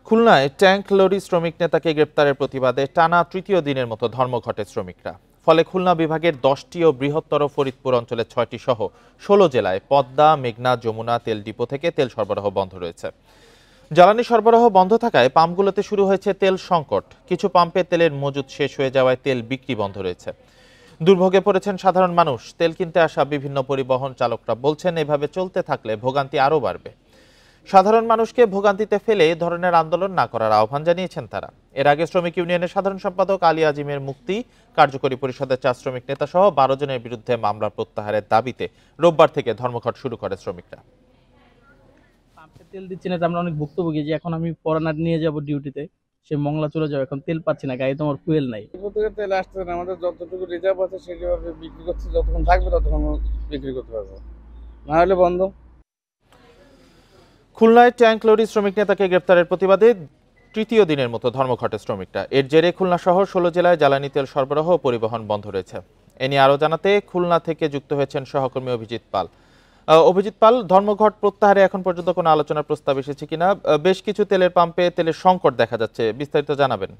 খুলনায় tank lorry শ্রমিক নেতাকে গ্রেপ্তারের প্রতিবাদে টানা তৃতীয় দিনের মতো ধর্মঘটে শ্রমিকরা। ফলে খুলনা বিভাগের 10টি ও বৃহত্তর ফরিদপুর অঞ্চলের 6টি সহ 16 জেলায় পদ্মা, মেঘনা, যমুনা তেল ডিপো থেকে তেল সরবরাহ বন্ধ রয়েছে। জ্বালানি সরবরাহ বন্ধ থাকায় পাম্পগুলোতে শুরু হয়েছে তেল সংকট। কিছু পাম্পে তেলের মজুদ শেষ হয়ে যাওয়ায় তেল বিক্রি বন্ধ রয়েছে। দুর্ভোগে পড়েছেন সাধারণ মানুষ। তেল কিনতে আসা বিভিন্ন পরিবহন চালকরা বলছেন, এভাবে চলতে থাকলে ভোগান্তি আরও বাড়বে। সাধারণ মানুষকে ভোগান্তিতে ফেলে এ ধরনের আন্দোলন না করার আহ্বান জানিয়েছেন তারা। এর আগে শ্রমিক ইউনিয়নের সাধারণ সম্পাদক আলী আজিমের মুক্তি, কার্যকরী পরিষদের 4 শ্রমিক নেতা সহ 12 জনের বিরুদ্ধে মামলা প্রত্যাহারের দাবিতে রোববার থেকে ধর্মঘট শুরু করে শ্রমিকরা। পাম্পে তেল দিচ্ছে না, আমরা অনেক ভুক্তভোগী। যে এখন আমি পরানার নিয়ে যাব ডিউটিতে, সে মংলা চলে যাবে, এখন তেল পাচ্ছি না, গাড়িতে আমার ফুয়েল নাই। তেল আসছে না, আমাদের যতটুকু রিজার্ভ আছে সেভাবে বিক্রি করছে, যতক্ষণ থাকবে ততক্ষণ বিক্রি করতে পারবো, না হলে বন্ধ। খুলনায় ট্যাঙ্ক লরি শ্রমিক নেতাকে গ্রেপ্তারের প্রতিবাদে তৃতীয় দিনের মতো ধর্মঘটে শ্রমিকরা। এর জেরে খুলনা সহ 16 জেলায় জ্বালানি তেল সরবরাহ ও পরিবহন বন্ধ রয়েছে। এ নিয়ে আরও জানাতে খুলনা থেকে যুক্ত হয়েছেন সহকর্মী অভিজিৎ পাল। অভিজিৎ পাল, ধর্মঘট প্রত্যাহারে এখন পর্যন্ত কোনো আলোচনার প্রস্তাব এসেছে কিনা? বেশ কিছু তেলের পাম্পে তেলের সংকট দেখা যাচ্ছে, বিস্তারিত জানাবেন।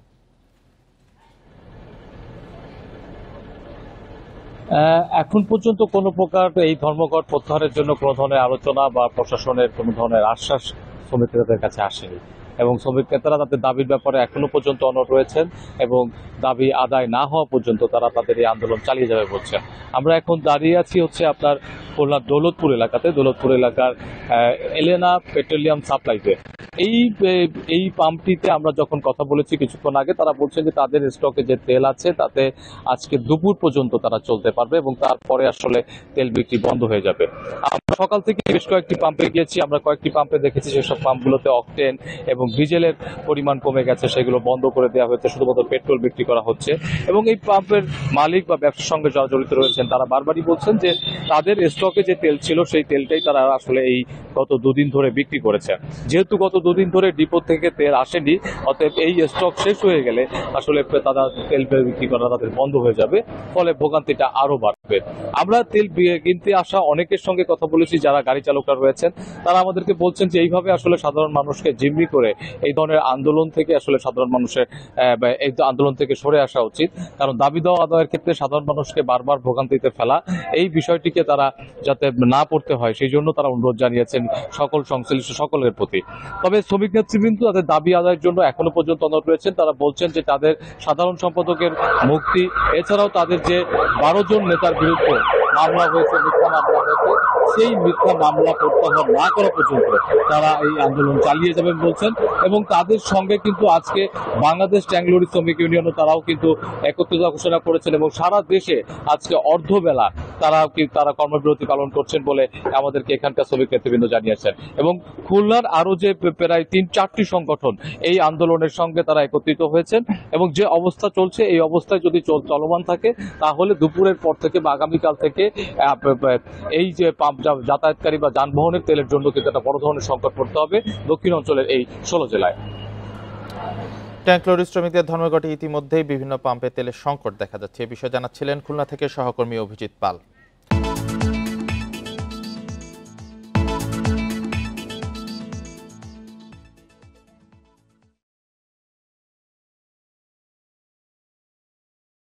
এখন পর্যন্ত কোনো প্রকার এই ধর্মঘট প্রত্যাহারের জন্য কোনো ধরনের আলোচনা বা প্রশাসনের কোনো ধরনের আশ্বাস শ্রমিক নেতাদের কাছে আসেনি, এবং শ্রমিক নেতারা তাদের দাবির ব্যাপারে এখনো পর্যন্ত অনড় রয়েছেন এবং দাবি আদায় না হওয়া পর্যন্ত তারা তাদের এই আন্দোলন চালিয়ে যাবে বলছেন। আমরা এখন দাঁড়িয়ে আছি আপনার খুলনার দৌলতপুর এলাকাতে, দৌলতপুর এলাকার এলেনা পেট্রোলিয়াম সাপ্লাইতে। এই পাম্পটিতে আমরা যখন কথা বলেছি কিছুক্ষণ আগে, তারা বলছেন যে তাদের স্টকে যে তেল আছে তাতে আজকে দুপুর পর্যন্ত তারা চলতে পারবে এবং তারপরে আসলে তেল বিক্রি বন্ধ হয়ে যাবে। আমরা সকাল থেকে বেশ কয়েকটি পাম্পে গিয়েছি, আমরা কয়েকটি পাম্পে দেখেছি সেসব পাম্পগুলোতে অকটেন এবং ডিজেলের পরিমাণ কমে গেছে, সেগুলো বন্ধ করে দেওয়া হয়েছে, শুধুমাত্র পেট্রোল বিক্রি করা হচ্ছে। এবং এই পাম্পের মালিক বা ব্যবসার সঙ্গে যারা জড়িত রয়েছেন তারা বারবারই বলছেন যে তাদের স্টকে যে তেল ছিল সেই তেলটাই তারা আসলে এই গত দুদিন ধরে বিক্রি করেছে। যেহেতু গত দুদিন ধরে ডিপো থেকে তেল আসেনি, অতএব এই স্টক শেষ হয়ে গেলে আসলে তারা তেল বিক্রি করা তাদের বন্ধ হয়ে যাবে, ফলে ভোগান্তিটা আরো বাড়বে। আমরা তেল কিনতে আসা অনেকের সঙ্গে কথা বলেছি, যারা গাড়ি চালকরা রয়েছেন তারা আমাদেরকে বলছেন যে এইভাবে আসলে সাধারণ মানুষকে জিম্মি করে এই ধরনের আন্দোলন থেকে আসলে সাধারণ মানুষের এই আন্দোলন থেকে সরে আসা উচিত, কারণ দাবি দেওয়া আদায়ের ক্ষেত্রে সাধারণ মানুষকে বারবার ভোগান্তিতে ফেলা, এই বিষয়টিকে তারা যাতে না পড়তে হয় সেই জন্য তারা অনুরোধ জানিয়েছেন সকল সংশ্লিষ্ট সকলের প্রতি। তবে শ্রমিক নেতৃবৃন্দ তাদের দাবি আদায়ের জন্য এখনো পর্যন্ত অনড় রয়েছেন। তারা বলছেন যে তাদের সাধারণ সম্পাদকের মুক্তি, এছাড়াও তাদের যে 12 জন নেতার বিরুদ্ধে মামলা হয়েছে, মিথ্যা মামলা হয়েছে, সেই মিথ্যা মামলা প্রত্যাহার না করা পর্যন্ত তারা এই আন্দোলন চালিয়ে যাবেন বলছেন। এবং তাদের সঙ্গে কিন্তু আজকে বাংলাদেশ ট্যাঙ্ক লরি শ্রমিক ইউনিয়নও তারাও কিন্তু একত্রিতা ঘোষণা করেছেন এবং সারা দেশে আজকে অর্ধবেলা তারা কর্মবিরতি পালন করছেন বলে আমাদেরকে এখানকার শ্রমিক নেতৃবৃন্দ জানিয়েছেন। এবং খুলনার আরো যে প্রায় 3-4টি সংগঠন এই আন্দোলনের সঙ্গে তারা একত্রিত হয়েছেন এবং যে অবস্থা চলছে এই অবস্থায় যদি চলমান থাকে তাহলে দুপুরের পর থেকে বা আগামীকাল থেকে এই যে পাম্প যাতায়াতকারী বা যানবাহনের তেলের জন্য কিন্তু একটা বড় ধরনের সংকট পড়তে হবে দক্ষিণ অঞ্চলের এই 16 জেলায়। ট্যাঙ্ক লরি শ্রমিকদের ধর্মঘটে ইতিমধ্যেই বিভিন্ন পাম্পে তেলের সংকট দেখা যাচ্ছে। এ বিষয়ে জানাচ্ছিলেন খুলনা থেকে সহকর্মী অভিজিৎ পাল।